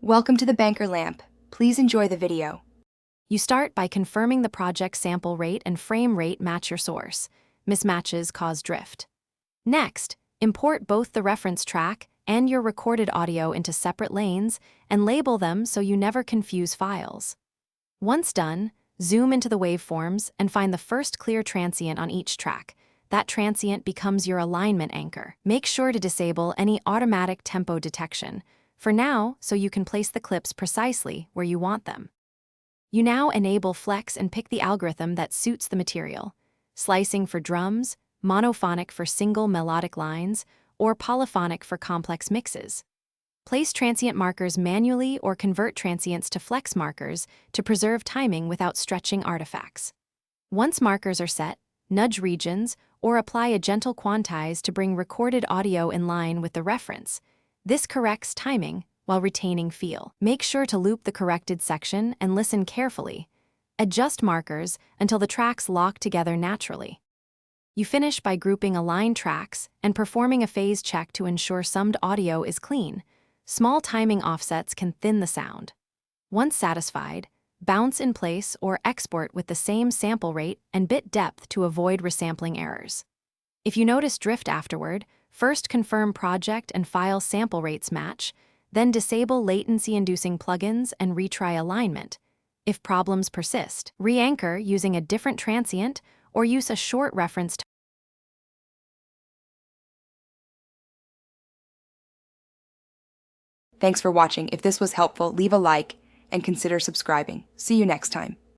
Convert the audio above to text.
Welcome to the Banker Lamp. Please enjoy the video. You start by confirming the project sample rate and frame rate match your source. Mismatches cause drift. Next, import both the reference track and your recorded audio into separate lanes and label them so you never confuse files. Once done, zoom into the waveforms and find the first clear transient on each track. That transient becomes your alignment anchor. Make sure to disable any automatic tempo detection, for now, so you can place the clips precisely where you want them. You now enable flex and pick the algorithm that suits the material: slicing for drums, monophonic for single melodic lines, or polyphonic for complex mixes. Place transient markers manually or convert transients to flex markers to preserve timing without stretching artifacts. Once markers are set, nudge regions or apply a gentle quantize to bring recorded audio in line with the reference. This corrects timing while retaining feel. Make sure to loop the corrected section and listen carefully. Adjust markers until the tracks lock together naturally. You finish by grouping aligned tracks and performing a phase check to ensure summed audio is clean. Small timing offsets can thin the sound. Once satisfied, bounce in place or export with the same sample rate and bit depth to avoid resampling errors. If you notice drift afterward, first confirm project and file sample rates match, then disable latency-inducing plugins and retry alignment. If problems persist, re-anchor using a different transient or use a short reference. Thanks for watching. If this was helpful, leave a like and consider subscribing. See you next time.